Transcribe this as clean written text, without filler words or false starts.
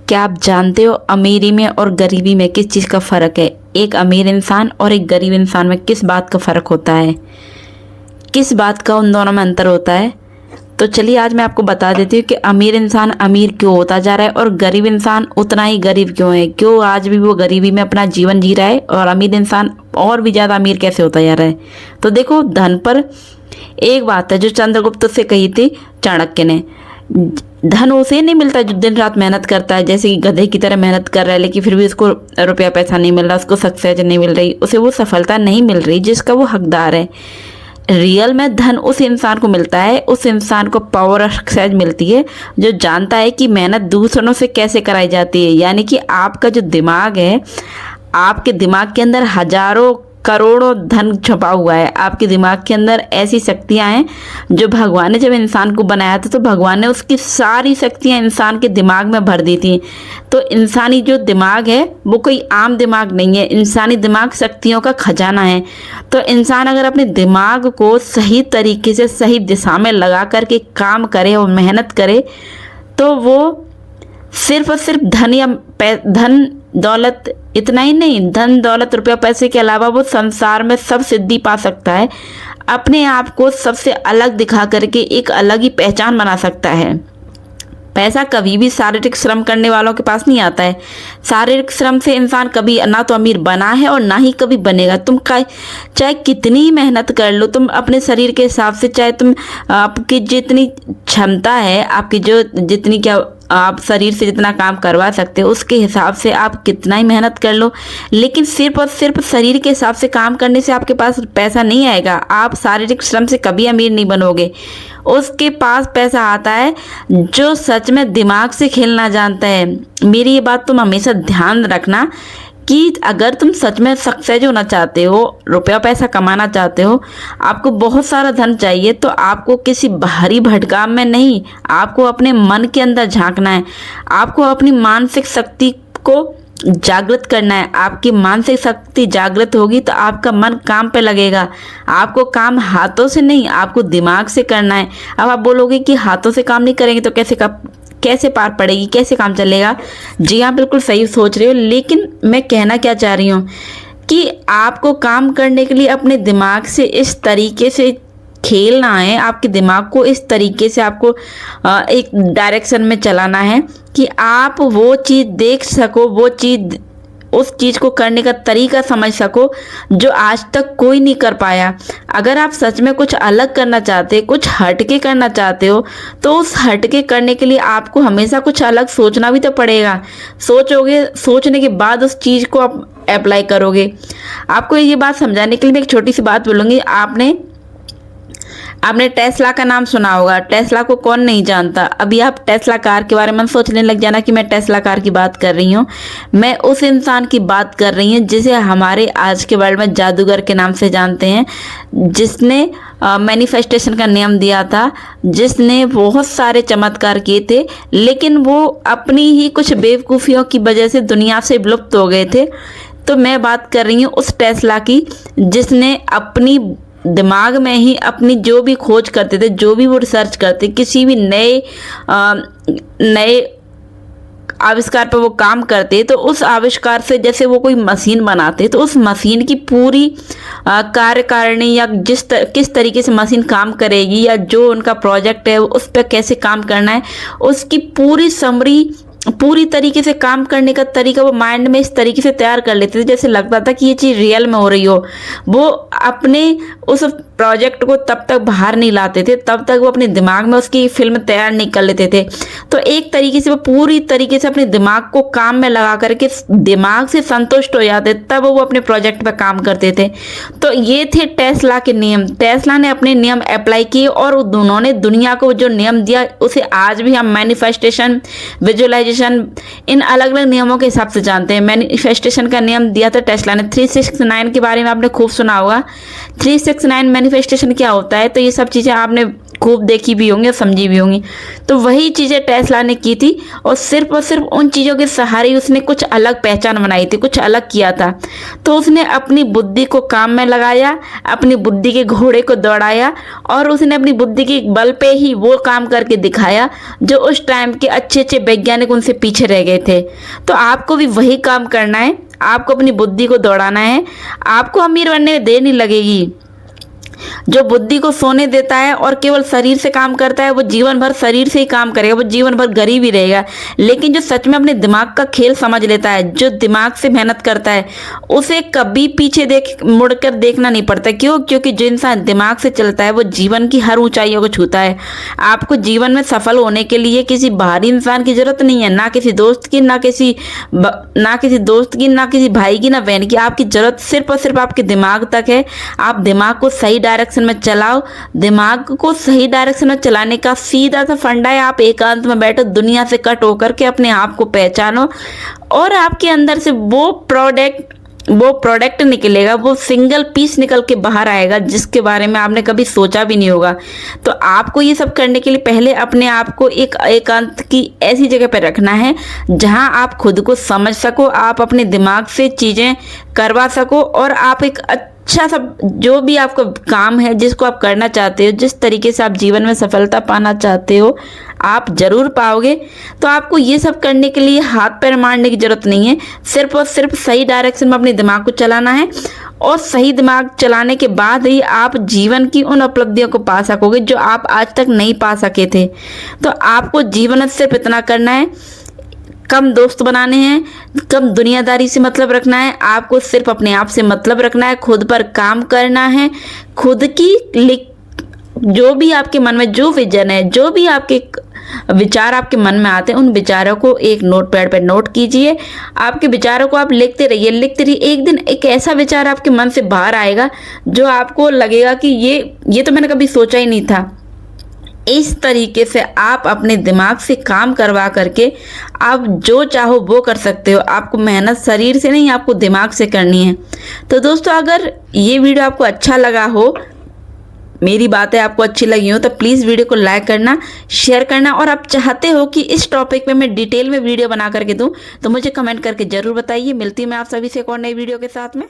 क्या आप जानते हो अमीरी में और गरीबी में किस चीज़ का फ़र्क है? एक अमीर इंसान और एक गरीब इंसान में किस बात का फ़र्क होता है? किस बात का उन दोनों में अंतर होता है? तो चलिए आज मैं आपको बता देती हूँ कि अमीर इंसान अमीर क्यों होता जा रहा है और गरीब इंसान उतना ही गरीब क्यों है। क्यों आज भी वो गरीबी में अपना जीवन जी रहा है और अमीर इंसान और भी ज़्यादा अमीर कैसे होता जा रहा है। तो देखो, धन पर एक बात है जो चंद्रगुप्त से कही थी चाणक्य ने। धन उसे नहीं मिलता जो दिन रात मेहनत करता है, जैसे कि गधे की तरह मेहनत कर रहा है लेकिन फिर भी उसको रुपया पैसा नहीं मिल रहा, उसको सक्सेस नहीं मिल रही, उसे वो सफलता नहीं मिल रही जिसका वो हकदार है। रियल में धन उस इंसान को मिलता है, उस इंसान को पावर और सक्सेस मिलती है जो जानता है कि मेहनत दूसरों से कैसे कराई जाती है। यानी कि आपका जो दिमाग है, आपके दिमाग के अंदर हजारों करोड़ों धन छुपा हुआ है। आपके दिमाग के अंदर ऐसी शक्तियां हैं जो भगवान ने जब इंसान को बनाया था तो भगवान ने उसकी सारी शक्तियां इंसान के दिमाग में भर दी थी। तो इंसानी जो दिमाग है वो कोई आम दिमाग नहीं है, इंसानी दिमाग शक्तियों का खजाना है। तो इंसान अगर अपने दिमाग को सही तरीके से सही दिशा में लगा करके काम करे और मेहनत करे तो वो सिर्फ और सिर्फ धन दौलत इतना ही नहीं, धन दौलत रुपया पैसे के अलावा वो संसार में सब सिद्धि पा सकता है। अपने आप को सबसे अलग दिखा करके एक अलग ही पहचान बना सकता है। पैसा कभी भी शारीरिक श्रम करने वालों के पास नहीं आता है। शारीरिक श्रम से इंसान कभी ना तो अमीर बना है और ना ही कभी बनेगा। तुम चाहे कितनी ही मेहनत कर लो, तुम अपने शरीर के हिसाब से, चाहे तुम आपकी जितनी क्षमता है, आपकी जो जितनी क्या आप शरीर से जितना काम करवा सकते हो उसके हिसाब से आप कितना ही मेहनत कर लो, लेकिन सिर्फ और सिर्फ शरीर के हिसाब से काम करने से आपके पास पैसा नहीं आएगा। आप शारीरिक श्रम से कभी अमीर नहीं बनोगे। उसके पास पैसा आता है जो सच में दिमाग से खेलना जानता है। मेरी ये बात तुम हमेशा ध्यान रखना कि अगर तुम सच में सक्सेस होना चाहते हो, रुपया पैसा कमाना चाहते हो, आपको बहुत सारा धन चाहिए, तो आपको किसी बाहरी भटकाव में नहीं, आपको अपने मन के अंदर झांकना है। आपको अपनी मानसिक शक्ति को जागृत करना है। आपकी मानसिक शक्ति जागृत होगी तो आपका मन काम पे लगेगा। आपको काम हाथों से नहीं, आपको दिमाग से करना है। अब आप बोलोगे कि हाथों से काम नहीं करेंगे तो कैसे पार पड़ेगी, कैसे काम चलेगा? जी हाँ, बिल्कुल सही सोच रहे हो, लेकिन मैं कहना क्या चाह रही हूँ कि आपको काम करने के लिए अपने दिमाग से इस तरीके से खेलना है, आपके दिमाग को इस तरीके से आपको एक डायरेक्शन में चलाना है कि आप वो चीज़ देख सको, उस चीज़ को करने का तरीका समझ सको जो आज तक कोई नहीं कर पाया। अगर आप सच में कुछ अलग करना चाहते, कुछ हटके करना चाहते हो, तो उस हटके करने के लिए आपको हमेशा कुछ अलग सोचना भी तो पड़ेगा। सोचोगे, सोचने के बाद उस चीज़ को आप अप्लाई करोगे। आपको ये बात समझाने के लिए मैं एक छोटी सी बात बोलूँगी। आपने टेस्ला का नाम सुना होगा। टेस्ला को कौन नहीं जानता। अभी आप टेस्ला कार के बारे में सोचने लग जाना कि मैं टेस्ला कार की बात कर रही हूँ। मैं उस इंसान की बात कर रही हूँ जिसे हमारे आज के वर्ल्ड में जादूगर के नाम से जानते हैं, जिसने मैनिफेस्टेशन का नियम दिया था, जिसने बहुत सारे चमत्कार किए थे, लेकिन वो अपनी ही कुछ बेवकूफ़ियों की वजह से दुनिया से विलुप्त हो गए थे। तो मैं बात कर रही हूँ उस टेस्ला की जिसने अपनी दिमाग में ही अपनी जो भी खोज करते थे, जो भी वो रिसर्च करते, किसी भी नए आविष्कार पर वो काम करते, तो उस आविष्कार से जैसे वो कोई मशीन बनाते तो उस मशीन की पूरी कार्यकारिणी या किस तरीके से मशीन काम करेगी या जो उनका प्रोजेक्ट है उस पर कैसे काम करना है, उसकी पूरी समरी, पूरी तरीके से काम करने का तरीका वो माइंड में इस तरीके से तैयार कर लेते थे जैसे लगता था कि ये चीज़ रियल में हो रही हो। वो अपने उस प्रोजेक्ट को तब तक बाहर नहीं लाते थे, तब तक वो अपने दिमाग में उसकी फिल्म तैयार नहीं कर लेते थे। तो एक तरीके से वो पूरी तरीके से अपने दिमाग को काम में लगा करके दिमाग से संतुष्ट हो जाते, तब वो अपने प्रोजेक्ट पर काम करते थे। तो ये थे टेस्ला के नियम। टेस्ला ने अपने नियम अप्लाई किए और उन्होंने दुनिया को जो नियम दिया उसे आज भी हम मैनिफेस्टेशन, विजुअलाइजेशन, इन अलग अलग नियमों के हिसाब से जानते हैं। मैनिफेस्टेशन का नियम दिया था टेस्ला ने। 369 के बारे में आपने खूब सुना होगा। 369 मैनिफेस्टेशन क्या होता है, तो ये सब चीज़ें आपने खूब देखी भी होंगी और समझी भी होंगी। तो वही चीज़ें टेस्ला ने की थी और सिर्फ उन चीज़ों के सहारे ही उसने कुछ अलग पहचान बनाई थी, कुछ अलग किया था। तो उसने अपनी बुद्धि को काम में लगाया, अपनी बुद्धि के घोड़े को दौड़ाया और उसने अपनी बुद्धि के बल पे ही वो काम करके दिखाया जो उस टाइम के अच्छे अच्छे वैज्ञानिक उनसे पीछे रह गए थे। तो आपको भी वही काम करना है, आपको अपनी बुद्धि को दौड़ाना है। आपको अमीर बनने में देर नहीं लगेगी। जो बुद्धि को सोने देता है और केवल शरीर से काम करता है वो जीवन भर शरीर से ही काम करेगा, वो जीवन भर गरीब ही रहेगा। लेकिन जो सच में अपने दिमाग का खेल समझ लेता है, जो दिमाग से मेहनत करता है, उसे कभी पीछे मुड़कर देखना नहीं पड़ता। क्यों? क्योंकि जो इंसान दिमाग से चलता है वो जीवन की हर ऊंचाइयों को छूता है। आपको जीवन में सफल होने के लिए किसी बाहरी इंसान की जरूरत नहीं है, ना किसी दोस्त की, ना किसी भाई की, ना बहन की। आपकी जरूरत सिर्फ और सिर्फ आपके दिमाग तक है। आप दिमाग को सही डायरेक्शन में चलाओ। दिमाग को सही डायरेक्शन में चलाने का सीधा सा फंडा है, आप एकांत में बैठो, दुनिया से कट होकर के अपने आप को पहचानो और आपके अंदर से वो प्रोडक्ट निकलेगा, वो सिंगल पीस निकल के बाहर आएगा जिसके बारे में आपने कभी सोचा भी नहीं होगा। तो आपको ये सब करने के लिए पहले अपने आप को एक एकांत की ऐसी जगह पर रखना है जहां आप खुद को समझ सको, आप अपने दिमाग से चीज़ें करवा सको और आप एक अच्छा सा जो भी आपका काम है, जिसको आप करना चाहते हो, जिस तरीके से आप जीवन में सफलता पाना चाहते हो, आप जरूर पाओगे। तो आपको ये सब करने के लिए हाथ पैर मारने की जरूरत नहीं है, सिर्फ और सिर्फ सही डायरेक्शन में अपने दिमाग को चलाना है और सही दिमाग चलाने के बाद ही आप जीवन की उन उपलब्धियों को पा सकोगे जो आप आज तक नहीं पा सके थे। तो आपको जीवन में सिर्फ इतना करना है, कम दोस्त बनाने हैं, कम दुनियादारी से मतलब रखना है, आपको सिर्फ अपने आप से मतलब रखना है, खुद पर काम करना है, खुद की जो भी आपके मन में जो विजन है, जो भी आपके विचार आपके मन में आते हैं, उन विचारों को एक नोटपैड पर नोट कीजिए। आपके विचारों को आप लिखते रहिए। एक दिन एक ऐसा विचार आपके मन से बाहर आएगा जो आपको लगेगा कि ये तो मैंने कभी सोचा ही नहीं था। इस तरीके से आप अपने दिमाग से काम करवा करके आप जो चाहो वो कर सकते हो। आपको मेहनत शरीर से नहीं, आपको दिमाग से करनी है। तो दोस्तों, अगर ये वीडियो आपको अच्छा लगा हो, मेरी बातें आपको अच्छी लगी हो, तो प्लीज़ वीडियो को लाइक करना, शेयर करना और आप चाहते हो कि इस टॉपिक पे मैं डिटेल में वीडियो बना करके दूं तो मुझे कमेंट करके ज़रूर बताइए। मिलती हूँ मैं आप सभी से एक और नई वीडियो के साथ में।